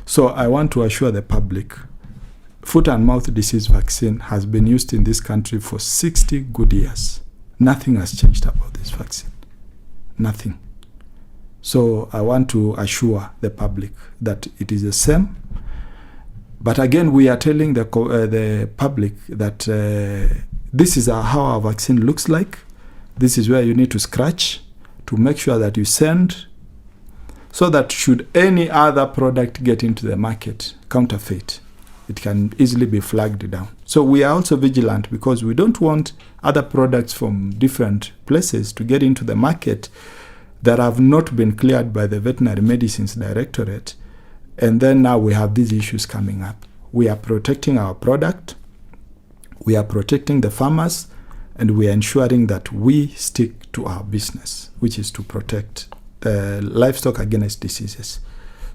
So I want to assure the public, foot and mouth disease vaccine has been used in this country for 60 good years. Nothing has changed about this vaccine. Nothing. So I want to assure the public that it is the same. But again, we are telling the public that this is how our vaccine looks like. This is where you need to scratch to make sure that you send, so that should any other product get into the market, counterfeit, it can easily be flagged down. So we are also vigilant because we don't want other products from different places to get into the market that have not been cleared by the Veterinary Medicines Directorate. And then now we have these issues coming up. We are protecting our product, we are protecting the farmers, and we are ensuring that we stick to our business, which is to protect livestock against diseases.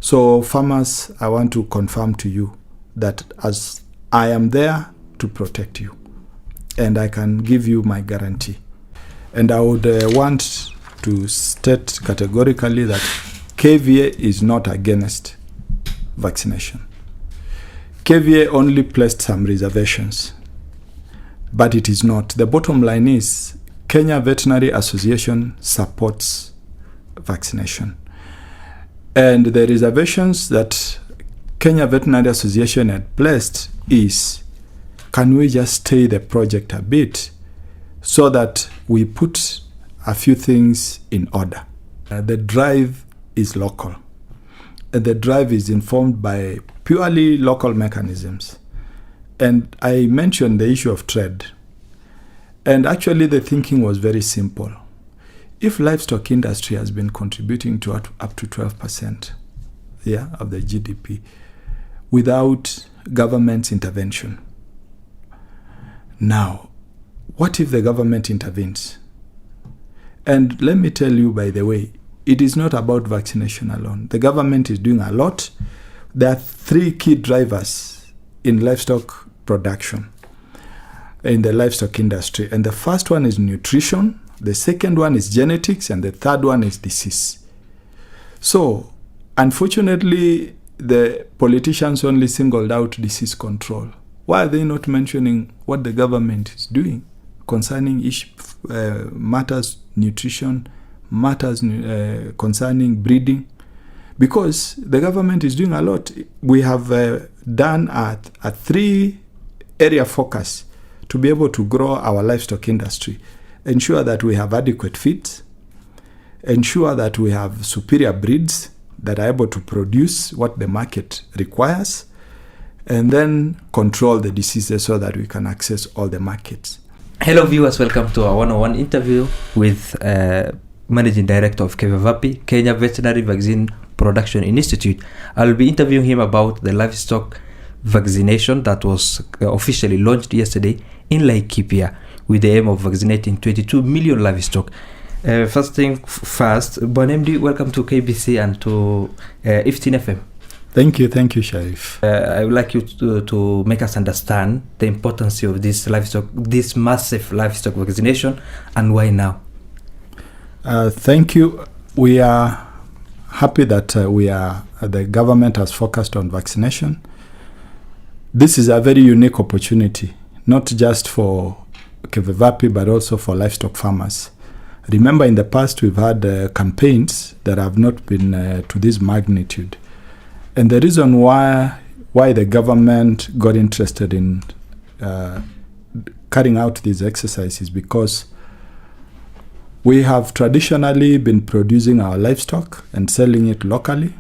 So farmers, I want to confirm to you that as I am there to protect you, and I can give you my guarantee. And I would want to state categorically that KVA is not against vaccination. KVA only placed some reservations, but it is not. The bottom line is Kenya Veterinary Association supports vaccination. And the reservations that Kenya Veterinary Association had placed is, can we just stay the project a bit so that we put a few things in order? The drive is local. The drive is informed by purely local mechanisms. And I mentioned the issue of trade. And actually the thinking was very simple. If livestock industry has been contributing to up to 12% of the GDP without government's intervention, now, what if the government intervenes? And let me tell you, by the way, it is not about vaccination alone. The government is doing a lot. There are three key drivers in livestock production, in the livestock industry. And the first one is nutrition, the second one is genetics, and the third one is disease. So, unfortunately, the politicians only singled out disease control. Why are they not mentioning what the government is doing concerning matters nutrition, matters concerning breeding? Because the government is doing a lot. We have done a 3-area focus to be able to grow our livestock industry, ensure that we have adequate feeds, ensure that we have superior breeds that are able to produce what the market requires, and then control the diseases so that we can access all the markets. Hello viewers, welcome to our one-on-one interview with Managing Director of KEVEVAPI, Kenya Veterinary Vaccine Production Institute. I'll be interviewing him about the livestock vaccination that was officially launched yesterday in Laikipia with the aim of vaccinating 22 million livestock. First thing first, Bonemdi, welcome to KBC and to Iftin FM. Thank you, Sharif. I would like you to make us understand the importance of this massive livestock vaccination, and why now. Thank you. We are happy that the government has focused on vaccination. This is a very unique opportunity, not just for KEVEVAPI, but also for livestock farmers. Remember, in the past, we've had campaigns that have not been to this magnitude. And the reason why the government got interested in carrying out these exercises is because we have traditionally been producing our livestock and selling it locally.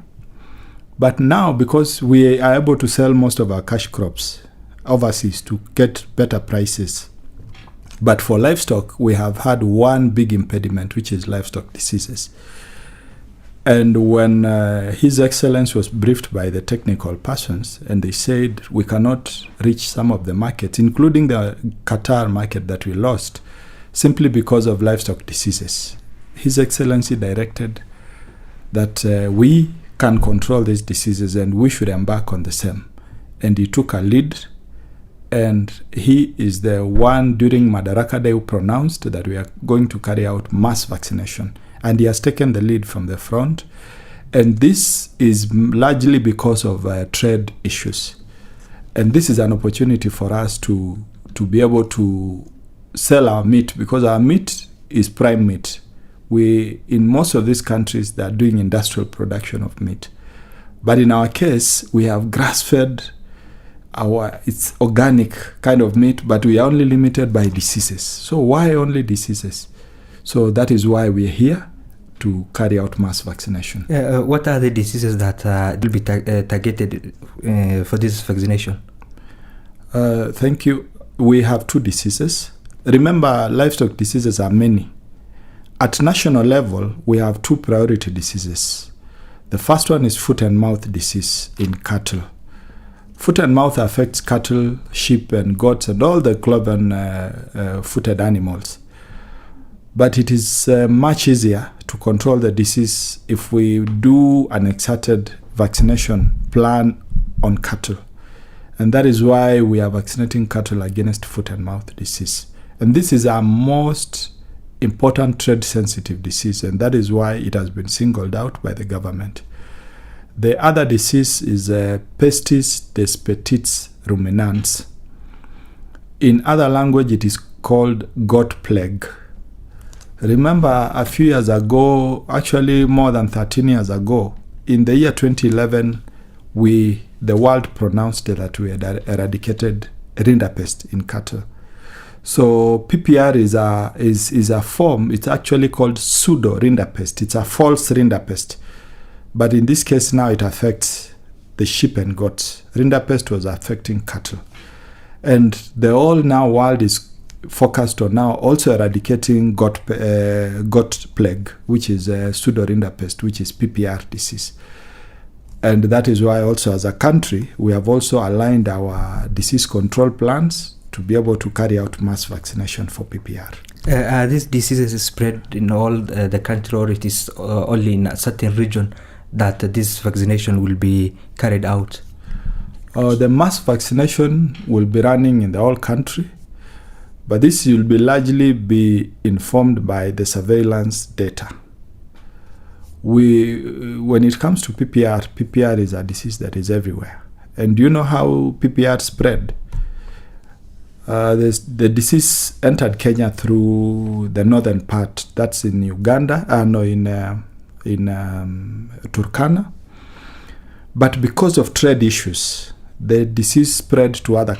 But now, because we are able to sell most of our cash crops overseas to get better prices, but for livestock, we have had one big impediment, which is livestock diseases. And when His Excellency was briefed by the technical persons, and they said we cannot reach some of the markets, including the Qatar market that we lost, simply because of livestock diseases. His Excellency directed that we can control these diseases and we should embark on the same. And he took a lead, and he is the one during Madaraka Day who pronounced that we are going to carry out mass vaccination. And he has taken the lead from the front. And this is largely because of trade issues. And this is an opportunity for us to be able to sell our meat, because our meat is prime meat. In most of these countries, they are doing industrial production of meat. But in our case, we have grass-fed, it's organic kind of meat, but we are only limited by diseases. So why only diseases? So that is why we are here to carry out mass vaccination. What are the diseases that will be targeted for this vaccination? Thank you. We have 2 diseases. Remember, livestock diseases are many. At national level, we have 2 priority diseases. The first one is foot and mouth disease in cattle. Foot and mouth affects cattle, sheep, and goats, and all the cloven-footed animals. But it is much easier to control the disease if we do an excited vaccination plan on cattle. And that is why we are vaccinating cattle against foot and mouth disease. And this is our most important trade-sensitive disease, and that is why it has been singled out by the government. The other disease is Pestis des Petits Ruminants. In other language, it is called goat plague. Remember, a few years ago, actually more than 13 years ago, in the year 2011, the world pronounced that we had eradicated rinderpest in cattle. So PPR is a form. It's actually called pseudo rinderpest. It's a false rinderpest, but in this case now it affects the sheep and goats. Rinderpest was affecting cattle, and the whole now world is focused on now also eradicating goat plague, which is pseudo rinderpest, which is PPR disease. And that is why also as a country we have also aligned our disease control plans to be able to carry out mass vaccination for PPR. Are these diseases spread in all the country, or it is only in a certain region that this vaccination will be carried out? The mass vaccination will be running in the whole country, but this will be largely be informed by the surveillance data. When it comes to PPR is a disease that is everywhere. And do you know how PPR spread? The disease entered Kenya through the northern part. That's in Uganda, in Turkana. But because of trade issues, the disease spread to other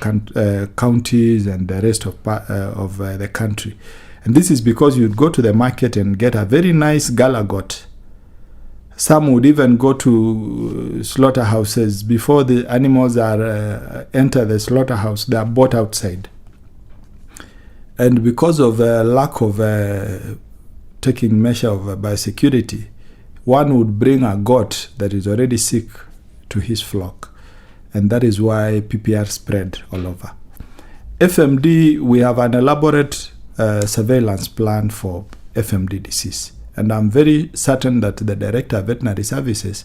counties and the rest of the country. And this is because you'd go to the market and get a very nice gala goat. Some would even go to slaughterhouses. Before the animals enter the slaughterhouse, they are bought outside. And because of lack of taking measure of biosecurity, one would bring a goat that is already sick to his flock. And that is why PPR spread all over. FMD, we have an elaborate surveillance plan for FMD disease. And I'm very certain that the Director of Veterinary Services,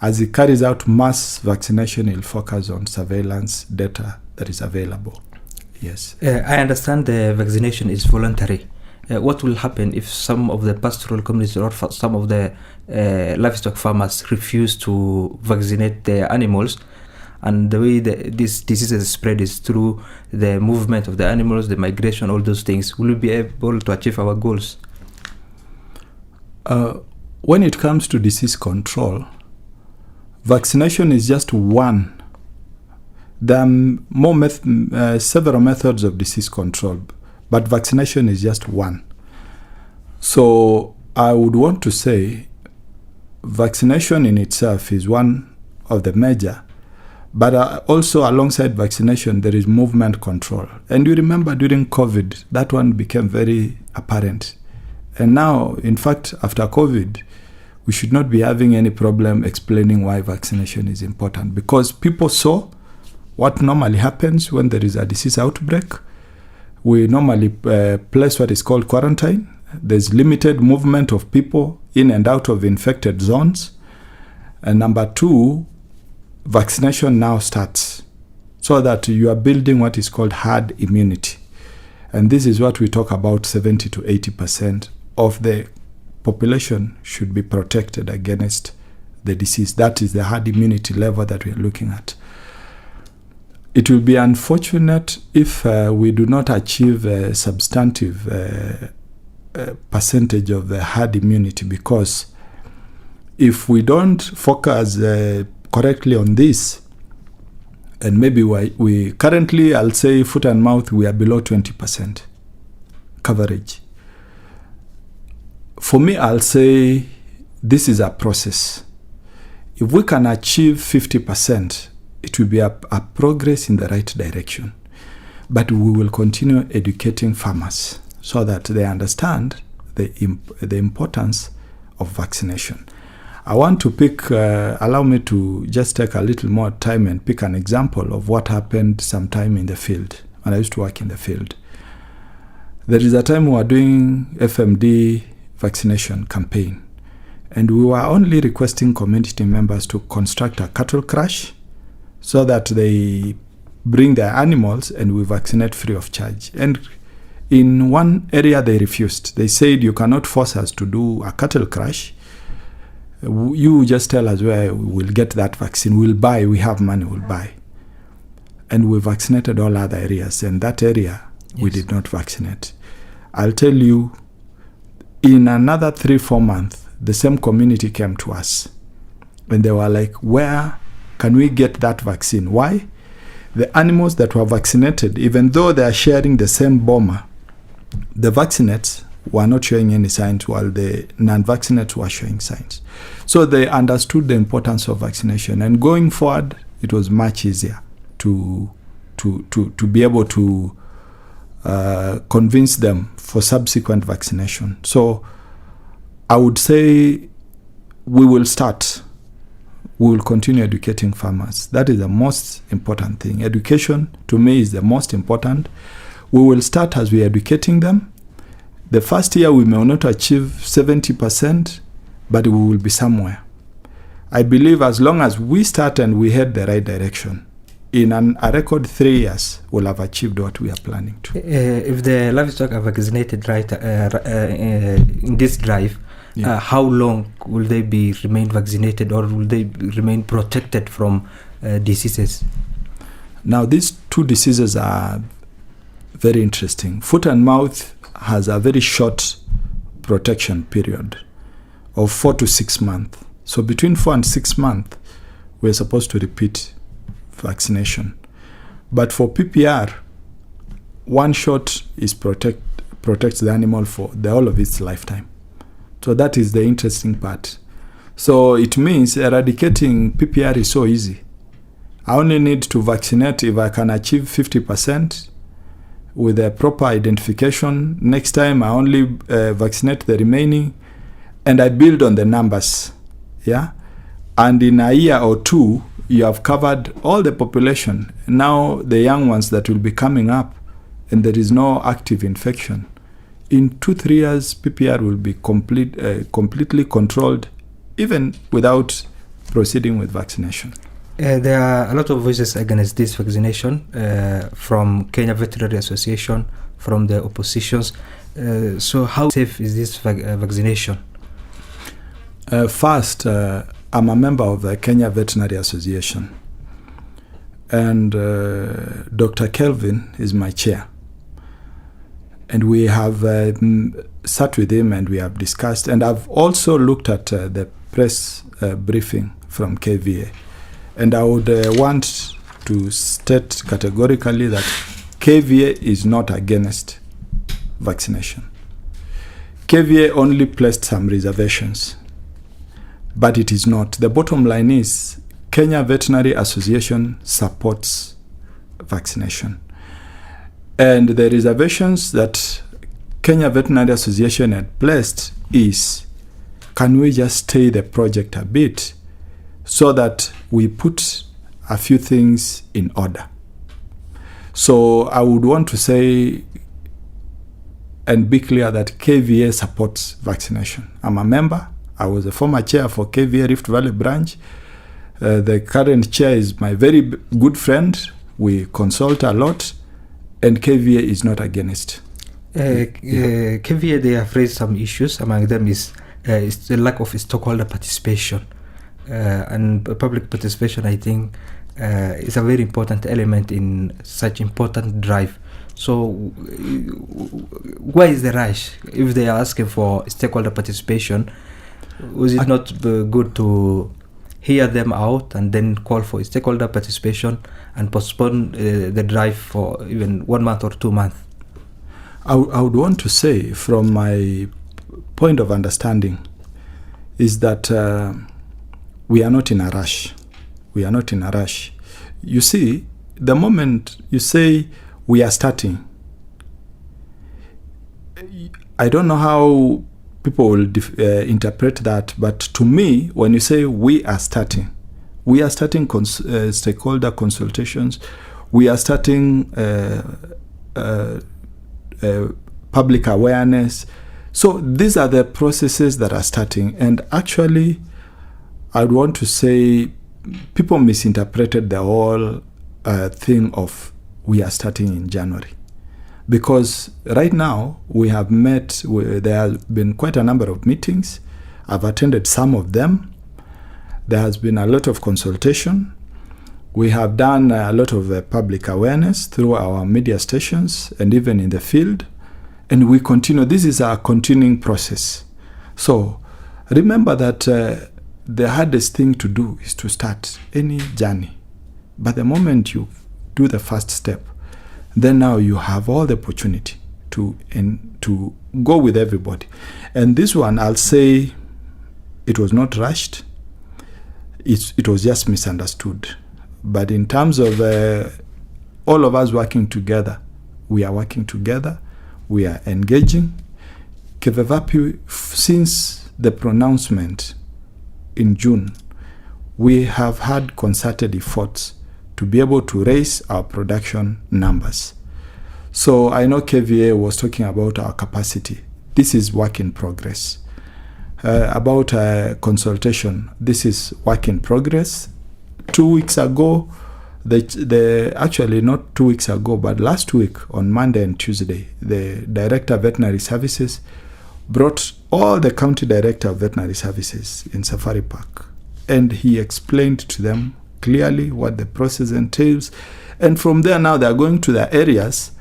as he carries out mass vaccination, he'll focus on surveillance data that is available. Yes. I understand the vaccination is voluntary. What will happen if some of the pastoral communities or some of the livestock farmers refuse to vaccinate their animals? And the way this disease is spread is through the movement of the animals, the migration, all those things. Will we be able to achieve our goals? When it comes to disease control, vaccination is just one. There are several methods of disease control, but vaccination is just one. So I would want to say vaccination in itself is one of the major, but also alongside vaccination there is movement control. And you remember during COVID, that one became very apparent. And now, in fact, after COVID, we should not be having any problem explaining why vaccination is important, because people saw what normally happens when there is a disease outbreak. We normally place what is called quarantine. There's limited movement of people in and out of infected zones. And number 2, vaccination now starts so that you are building what is called herd immunity. And this is what we talk about, 70 to 80% of the population should be protected against the disease. That is the herd immunity level that we are looking at. It will be unfortunate if we do not achieve a substantive percentage of the herd immunity, because if we don't focus correctly on this, and maybe we currently, I'll say foot and mouth, we are below 20% coverage. For me, I'll say this is a process. If we can achieve 50%, it will be a progress in the right direction. But we will continue educating farmers so that they understand the importance of vaccination. I want to pick, allow me to just take a little more time and pick an example of what happened sometime in the field, when I used to work in the field. There is a time we were doing FMD vaccination campaign, and we were only requesting community members to construct a cattle crash so that they bring their animals and we vaccinate free of charge. And in one area they refused. They said, you cannot force us to do a cattle crash. You just tell us where we'll get that vaccine. We'll buy, we have money, we'll buy. And we vaccinated all other areas. And that area, we did not vaccinate. I'll tell you, in another 3-4 months, the same community came to us. And they were like, where can we get that vaccine? Why? The animals that were vaccinated, even though they are sharing the same boma, the vaccinates were not showing any signs, while the non-vaccinates were showing signs. So they understood the importance of vaccination, and going forward, it was much easier to be able to convince them for subsequent vaccination. So I would say we will start. We will continue educating farmers. That is the most important thing. Education, to me, is the most important. We will start as we are educating them. The first year we may not achieve 70%, but we will be somewhere. I believe as long as we start and we head the right direction, in a record 3 years, we'll have achieved what we are planning to. If the livestock are vaccinated in this drive, how long will they remain vaccinated, or will they remain protected from diseases? Now, these two diseases are very interesting. Foot and mouth has a very short protection period of 4 to 6 months. So between 4 and 6 months, we're supposed to repeat vaccination. But for PPR, one shot is protects the animal for the whole of its lifetime. So that is the interesting part. So it means eradicating PPR is so easy. I only need to vaccinate if I can achieve 50% with a proper identification. Next time I only vaccinate the remaining, and I build on the numbers. Yeah, and in a year or two, you have covered all the population. Now the young ones that will be coming up, and there is no active infection. In 2-3 years, PPR will be completely controlled, even without proceeding with vaccination. There are a lot of voices against this vaccination from Kenya Veterinary Association, from the oppositions. So how safe is this vaccination? First, I'm a member of the Kenya Veterinary Association, and Dr. Kelvin is my chair. And we have sat with him and we have discussed, and I've also looked at the press briefing from KVA. And I would want to state categorically that KVA is not against vaccination. KVA only placed some reservations, but it is not. The bottom line is Kenya Veterinary Association supports vaccination. And the reservations that Kenya Veterinary Association had placed is, can we just stay the project a bit so that we put a few things in order? So I would want to say and be clear that KVA supports vaccination. I'm a member. I was a former chair for KVA Rift Valley branch. The current chair is my very good friend. We consult a lot, and KVA is not against. KVA, they have raised some issues. Among them is the lack of stakeholder participation. and public participation, I think, is a very important element in such important drive. So why is the rush? If they are asking for stakeholder participation, was it not good to hear them out and then call for stakeholder participation and postpone the drive for even 1 month or 2 months? I would want to say, from my point of understanding, is that we are not in a rush. We are not in a rush. You see, the moment you say we are starting, I don't know how people will interpret that, but to me, when you say we are starting stakeholder consultations, we are starting public awareness. So these are the processes that are starting. And actually, I'd want to say people misinterpreted the whole thing of we are starting in January. Because right now, we have met, there have been quite a number of meetings. I've attended some of them. There has been a lot of consultation. We have done a lot of public awareness through our media stations and even in the field. And we continue. This is a continuing process. So remember that the hardest thing to do is to start any journey. But the moment you do the first step, then now you have all the opportunity to go with everybody. And this one, I'll say, it was not rushed. It was just misunderstood. But in terms of all of us working together, we are working together. We are engaging. KEVEVAPI, since the pronouncement in June, we have had concerted efforts to be able to raise our production numbers. So I know KVA was talking about our capacity. This is work in progress. About consultation, this is work in progress. 2 weeks ago, actually not 2 weeks ago, but last week on Monday and Tuesday, the Director of Veterinary Services brought all the County Director of Veterinary Services in Safari Park, and he explained to them clearly what the process entails. And from there now they are going to the areas.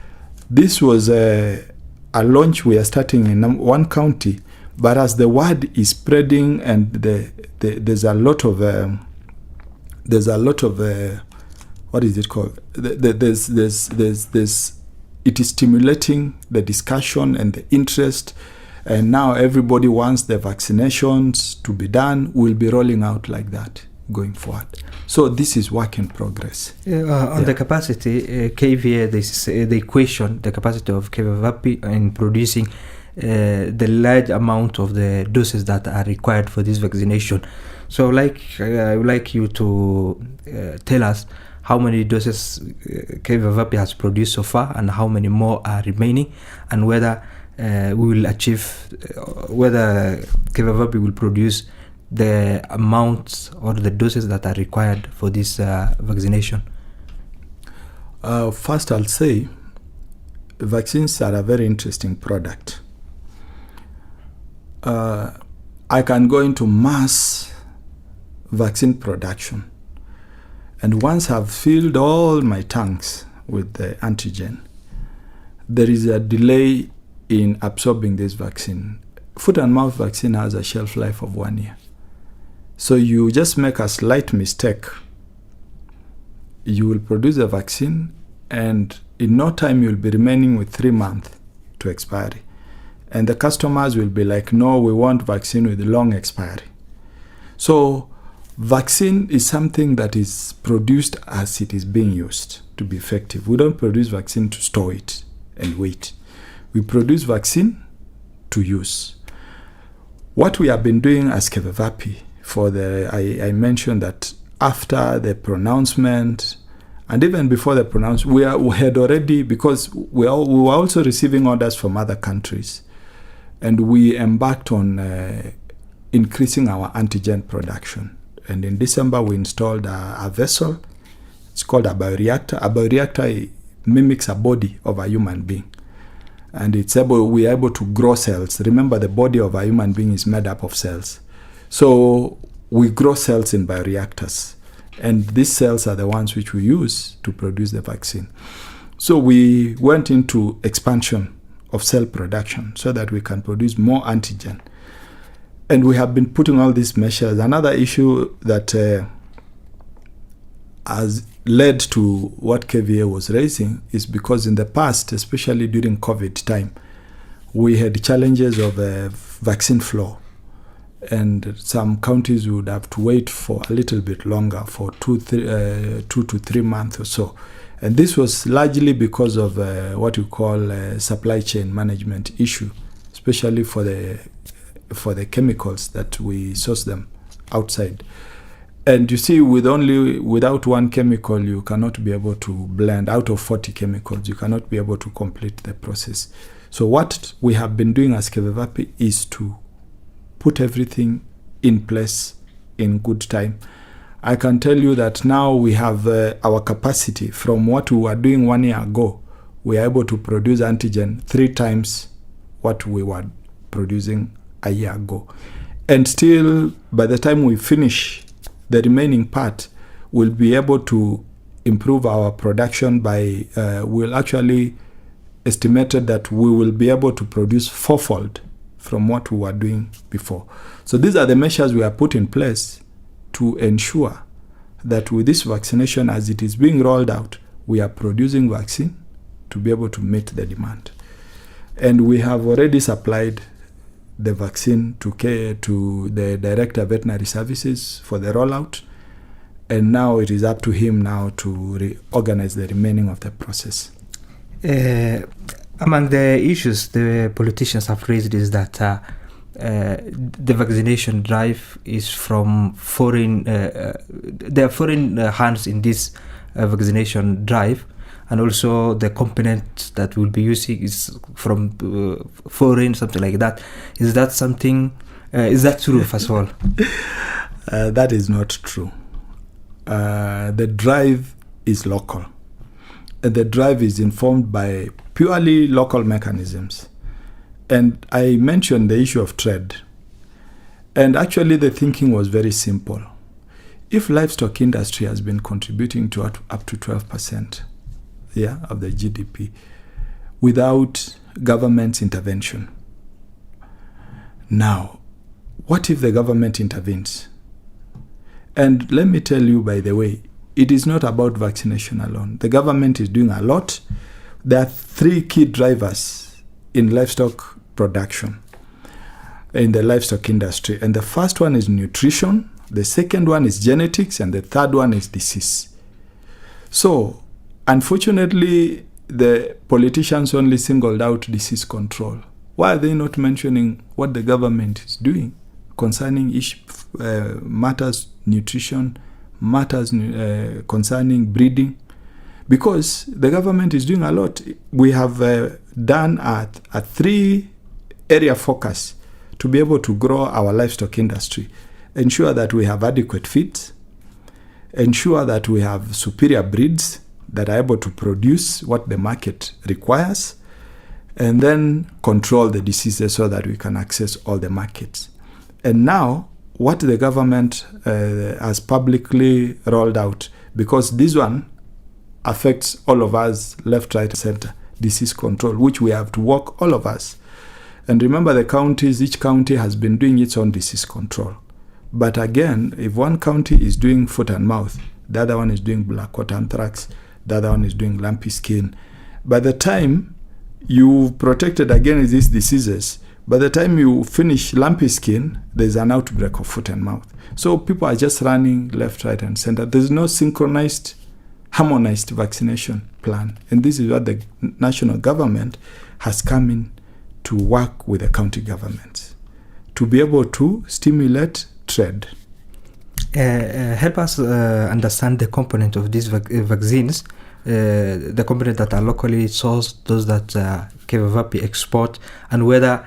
This was a launch we are starting in one county, but as the word is spreading and there's a lot of what is it called? It is stimulating the discussion and the interest, and now everybody wants the vaccinations to be done. We'll be rolling out like that going forward. So this is work in progress. On the capacity, KVA, they question the capacity of KEVEVAPI in producing the large amount of the doses that are required for this vaccination. So I would like you to tell us how many doses KEVEVAPI has produced so far and how many more are remaining, and whether we will achieve, whether KEVEVAPI will produce the amounts or the doses that are required for this vaccination. First, I'll say vaccines are a very interesting product. I can go into mass vaccine production, and once I've filled all my tanks with the antigen, there is a delay in absorbing this vaccine. Foot and mouth vaccine has a shelf life of 1 year. So you just make a slight mistake, you will produce a vaccine, and in no time you'll be remaining with 3 months to expiry. And the customers will be like, no, we want vaccine with long expiry. So vaccine is something that is produced as it is being used to be effective. We don't produce vaccine to store it and wait. We produce vaccine to use. What we have been doing as KEVEVAPI, I mentioned that after the pronouncement and even before the pronouncement, we had already, because we were also receiving orders from other countries, and we embarked on increasing our antigen production. And in December, we installed a vessel. It's called a bioreactor. A bioreactor mimics a body of a human being. And we are able to grow cells. Remember, the body of a human being is made up of cells. So we grow cells in bioreactors. And these cells are the ones which we use to produce the vaccine. So we went into expansion of cell production so that we can produce more antigen. And we have been putting all these measures. Another issue that has led to what KVA was raising is because in the past, especially during COVID time, we had challenges of vaccine flow. And some counties would have to wait for a little bit longer, for 2 to 3 months or so. And this was largely because of what you call supply chain management issue, especially for the chemicals that we source them outside. And you see, without one chemical, you cannot be able to blend. Out of 40 chemicals, you cannot be able to complete the process. So what we have been doing as KEVEVAPI is to put everything in place in good time. I can tell you that now we have our capacity from what we were doing 1 year ago. We are able to produce antigen 3 times what we were producing a year ago. And still, by the time we finish the remaining part, we'll be able to improve our production by, we'll actually estimated that we will be able to produce 4-fold from what we were doing before. So these are the measures we have put in place to ensure that with this vaccination, as it is being rolled out, we are producing vaccine to be able to meet the demand. And we have already supplied the vaccine to the Director of Veterinary Services for the rollout. And now it is up to him now to reorganize the remaining of the process. Among the issues the politicians have raised is that the vaccination drive is from foreign, there are foreign hands in this vaccination drive, and also the component that we'll be using is from foreign, something like that. Is that something, is that true, first of all? That is not true. The drive is local. The drive is informed by purely local mechanisms. And I mentioned the issue of trade. And actually the thinking was very simple. If livestock industry has been contributing to up to 12% of the GDP without government's intervention, now, what if the government intervenes? And let me tell you, by the way, it is not about vaccination alone. The government is doing a lot. There are 3 key drivers in livestock production, in the livestock industry. And the first one is nutrition, the second one is genetics, and the third one is disease. So, unfortunately, the politicians only singled out disease control. Why are they not mentioning what the government is doing concerning matters nutrition, matters concerning breeding? Because the government is doing a lot. We have done a 3-area focus to be able to grow our livestock industry, ensure that we have adequate feeds, ensure that we have superior breeds that are able to produce what the market requires, and then control the diseases so that we can access all the markets. And now, what the government has publicly rolled out, because this one affects all of us, left, right, center, disease control, which we have to work, all of us. And remember, the counties, each county has been doing its own disease control. But again, if one county is doing foot and mouth, the other one is doing black quat anthrax, the other one is doing lumpy skin, by the time you've protected against these diseases, by the time you finish lumpy skin, there's an outbreak of foot and mouth. So people are just running left, right, and center. There's no synchronized, harmonized vaccination plan. And this is what the national government has come in to work with the county governments to be able to stimulate trade. Help us understand the component of these vaccines, the component that are locally sourced, those that KEVEVAPI export, and whether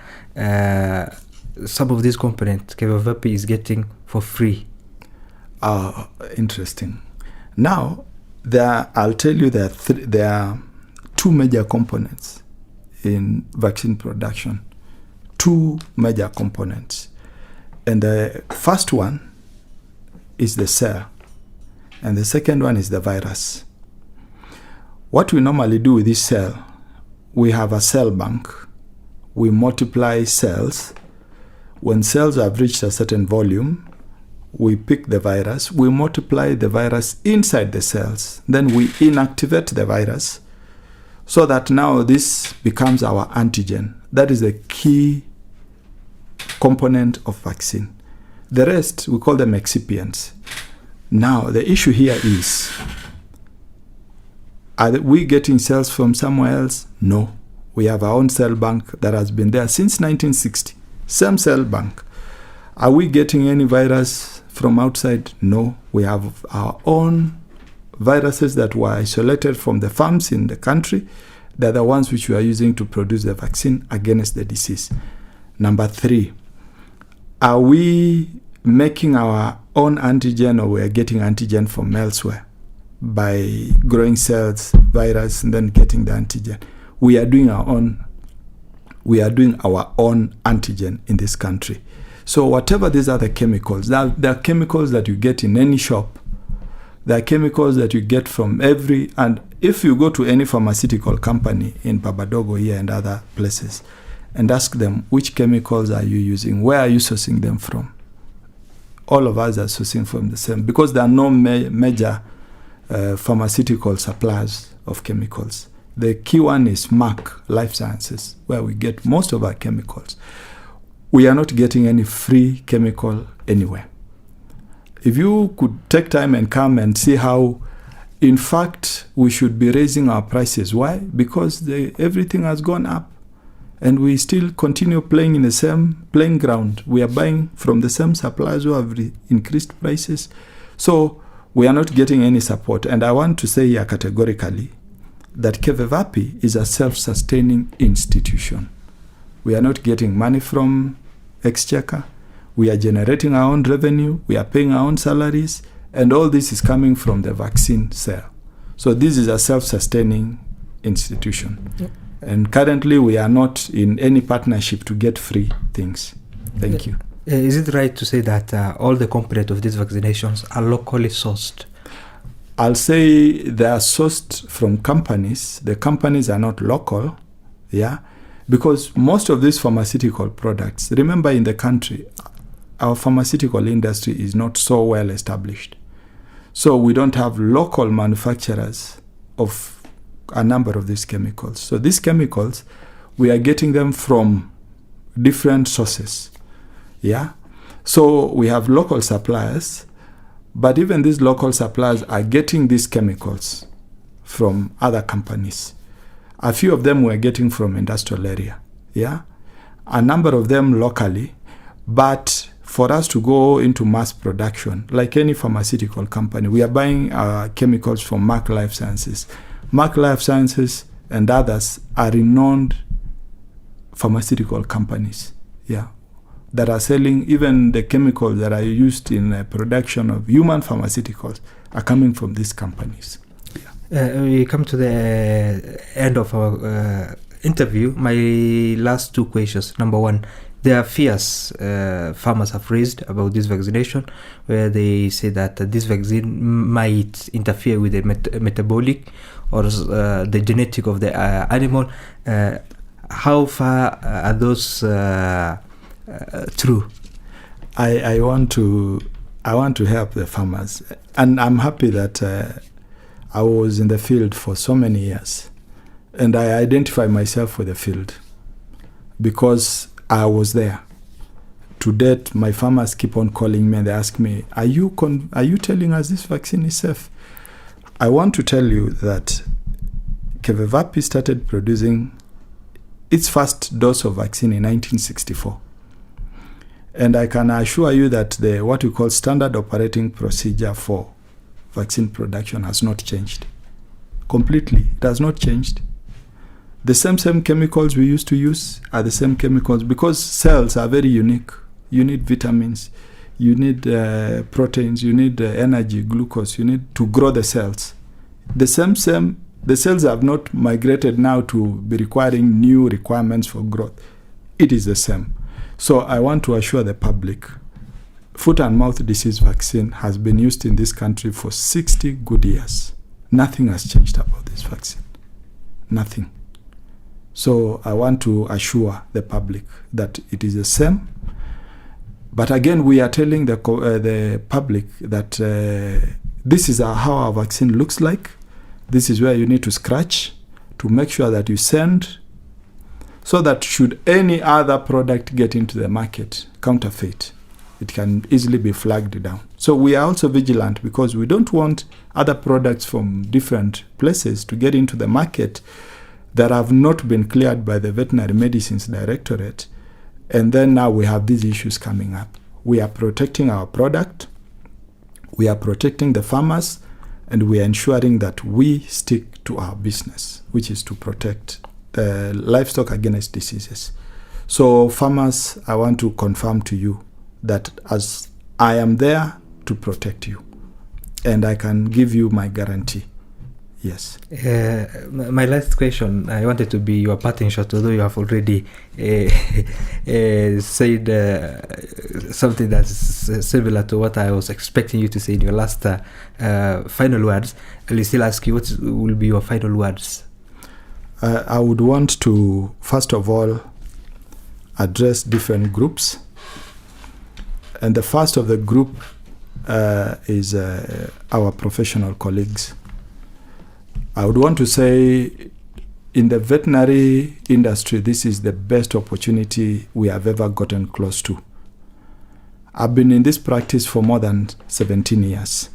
some of these components KEVEVAPI is getting for free. Interesting. Now, I'll tell you that there are 2 major components in vaccine production. 2 major components. And the first one is the cell, and the second one is the virus. What we normally do with this cell, we have a cell bank. We multiply cells. When cells have reached a certain volume, we pick the virus. We multiply the virus inside the cells. Then we inactivate the virus so that now this becomes our antigen. That is the key component of vaccine. The rest, we call them excipients. Now, the issue here is, are we getting cells from somewhere else? No. We have our own cell bank that has been there since 1960. Same cell bank. Are we getting any virus from outside? No. We have our own viruses that were isolated from the farms in the country. They're the ones which we are using to produce the vaccine against the disease. Number 3, are we making our own antigen, or we are getting antigen from elsewhere by growing cells, virus, and then getting the antigen? We are doing our own antigen in this country. So whatever these are the chemicals, there are chemicals that you get in any shop. There are chemicals that you get from and if you go to any pharmaceutical company in Babadogo here and other places and ask them, which chemicals are you using? Where are you sourcing them from? All of us are sourcing from the same, because there are no major pharmaceutical suppliers of chemicals. The key one is Merck Life Sciences, where we get most of our chemicals. We are not getting any free chemical anywhere. If you could take time and come and see how, in fact, we should be raising our prices. Why? Because everything has gone up, and we still continue playing in the same playing ground. We are buying from the same suppliers who have increased prices. So we are not getting any support. And I want to say here categorically that KEVEVAPI is a self-sustaining institution. We are not getting money from Exchequer. We are generating our own revenue. We are paying our own salaries. And all this is coming from the vaccine cell. So this is a self-sustaining institution. Yep. And currently we are not in any partnership to get free things. Thank you. Is it right to say that all the components of these vaccinations are locally sourced? I'll say they are sourced from companies. The companies are not local, because most of these pharmaceutical products, remember, in the country, our pharmaceutical industry is not so well established. So we don't have local manufacturers of a number of these chemicals. So these chemicals, we are getting them from different sources. So we have local suppliers, but even these local suppliers are getting these chemicals from other companies. A few of them we're getting from industrial area, a number of them locally. But for us to go into mass production, like any pharmaceutical company, we are buying chemicals from Merck Life Sciences. Merck Life Sciences and others are renowned pharmaceutical companies, that are selling even the chemicals that are used in the production of human pharmaceuticals are coming from these companies. We come to the end of our interview. My last 2 questions. Number 1, there are fears farmers have raised about this vaccination, where they say that this vaccine might interfere with the metabolic or the genetic of the animal. How far are those true? I want to help the farmers, and I'm happy that I was in the field for so many years, and I identify myself with the field because I was there. To date, my farmers keep on calling me and they ask me, are you telling us this vaccine is safe? I want to tell you that KEVEVAPI started producing its first dose of vaccine in 1964. And I can assure you that what we call standard operating procedure for vaccine production has not changed. Completely. It has not changed. The same chemicals we used to use are the same chemicals, because cells are very unique. You need vitamins, you need proteins, you need energy, glucose, you need to grow the cells. The cells have not migrated now to be requiring new requirements for growth. It is the same. So I want to assure the public foot and mouth disease vaccine has been used in this country for 60 good years. Nothing has changed about this vaccine. Nothing. So I want to assure the public that it is the same. But again, we are telling the public that this is how our vaccine looks like. This is where you need to scratch to make sure that you send, so that should any other product get into the market, counterfeit, it can easily be flagged down. So we are also vigilant because we don't want other products from different places to get into the market that have not been cleared by the Veterinary Medicines Directorate. And then now we have these issues coming up. We are protecting our product, we are protecting the farmers, and we are ensuring that we stick to our business, which is to protect livestock against diseases. So farmers, I want to confirm to you that as I am there to protect you, and I can give you my guarantee. Yes. My last question, I wanted to be your parting shot, although you have already said something that's similar to what I was expecting you to say in your last final words. I'll still ask you, what will be your final words? I would want to, first of all, address different groups. And the first of the group is our professional colleagues. I would want to say, in the veterinary industry, this is the best opportunity we have ever gotten close to. I've been in this practice for more than 17 years.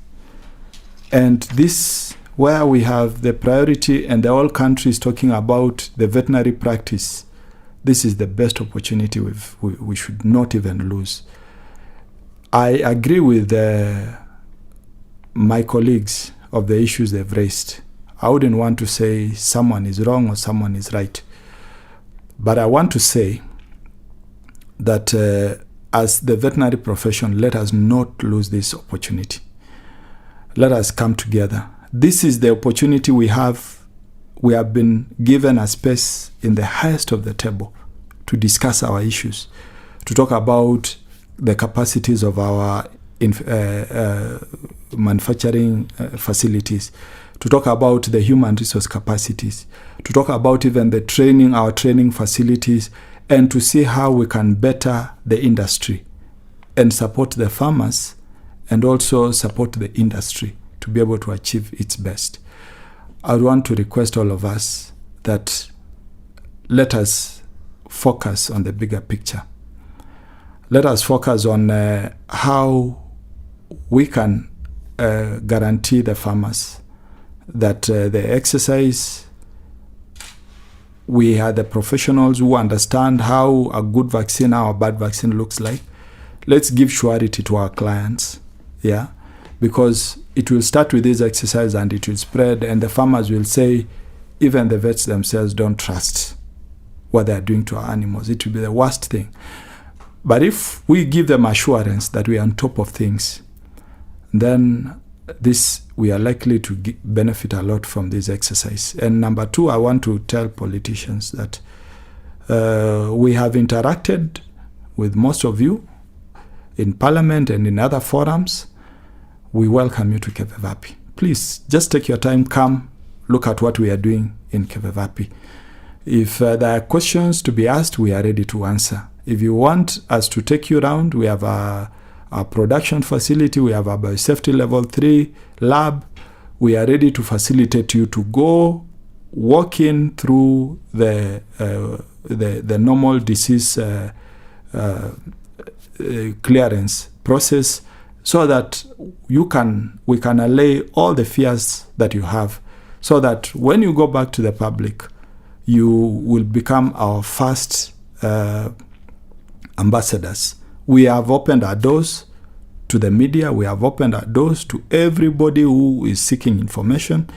And this, where we have the priority and the whole country is talking about the veterinary practice, this is the best opportunity we should not even lose. I agree with my colleagues of the issues they've raised. I wouldn't want to say someone is wrong or someone is right. But I want to say that as the veterinary profession, let us not lose this opportunity. Let us come together. This is the opportunity we have. We have been given a space in the highest of the table to discuss our issues, to talk about the capacities of our manufacturing facilities, to talk about the human resource capacities, to talk about even the training, our training facilities, and to see how we can better the industry and support the farmers and also support the industry to be able to achieve its best. I want to request all of us that let us focus on the bigger picture. Let us focus on how we can guarantee the farmers that the exercise, we are the professionals who understand how a good vaccine, how a bad vaccine looks like. Let's give surety to our clients, yeah, because it will start with this exercise and it will spread, and the farmers will say, even the vets themselves don't trust what they are doing to our animals. It will be the worst thing. But if we give them assurance that we are on top of things, then we are likely to benefit a lot from this exercise. And number two, I want to tell politicians that we have interacted with most of you in Parliament and in other forums. We welcome you to KEVEVAPI. Please, just take your time, come, look at what we are doing in KEVEVAPI. If there are questions to be asked, we are ready to answer. If you want us to take you around, we have our production facility, we have our biosafety level 3 lab. We are ready to facilitate you to go walk in through the normal disease clearance process, so that we can allay all the fears that you have, so that when you go back to the public, you will become our first ambassadors. We have opened our doors to the media. We have opened our doors to everybody who is seeking information.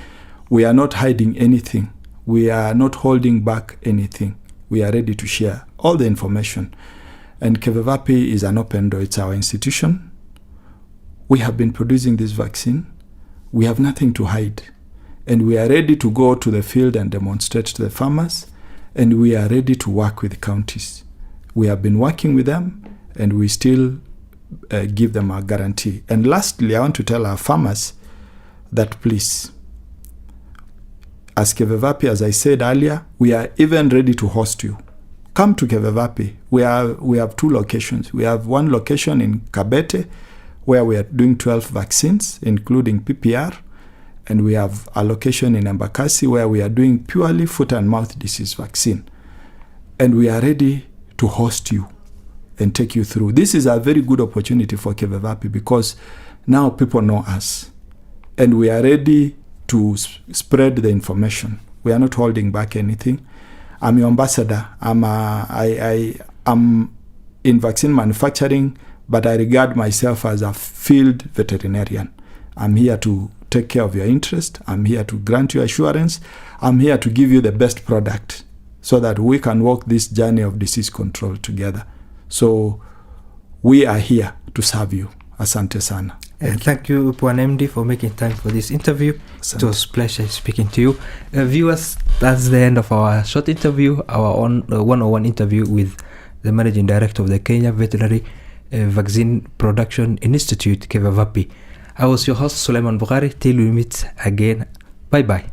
We are not hiding anything. We are not holding back anything. We are ready to share all the information. And KEVEVAPI is an open door. It's our institution. We have been producing this vaccine. We have nothing to hide. And we are ready to go to the field and demonstrate to the farmers. And we are ready to work with the counties. We have been working with them, and we still give them a guarantee. And lastly, I want to tell our farmers that please, as KEVEVAPI, as I said earlier, we are even ready to host you. Come to KEVEVAPI. We have 2 locations. We have one location in Kabete, where we are doing 12 vaccines, including PPR. And we have a location in Embakasi, where we are doing purely foot and mouth disease vaccine. And we are ready to host you and take you through. This is a very good opportunity for KEVEVAPI because now people know us. And we are ready to spread the information. We are not holding back anything. I'm your ambassador. I'm in vaccine manufacturing, but I regard myself as a field veterinarian. I'm here to take care of your interest. I'm here to grant you assurance. I'm here to give you the best product so that we can walk this journey of disease control together. So we are here to serve you. Asante sana. Thank you, Puan MD, for making time for this interview. Asante. It was a pleasure speaking to you. Viewers, that's the end of our short interview, our one-on-one interview with the Managing Director of the Kenya Veterinary Vaccine Production Institute, KEVEVAPI. I was your host, Suleiman Bukhari. Till we meet again. Bye-bye.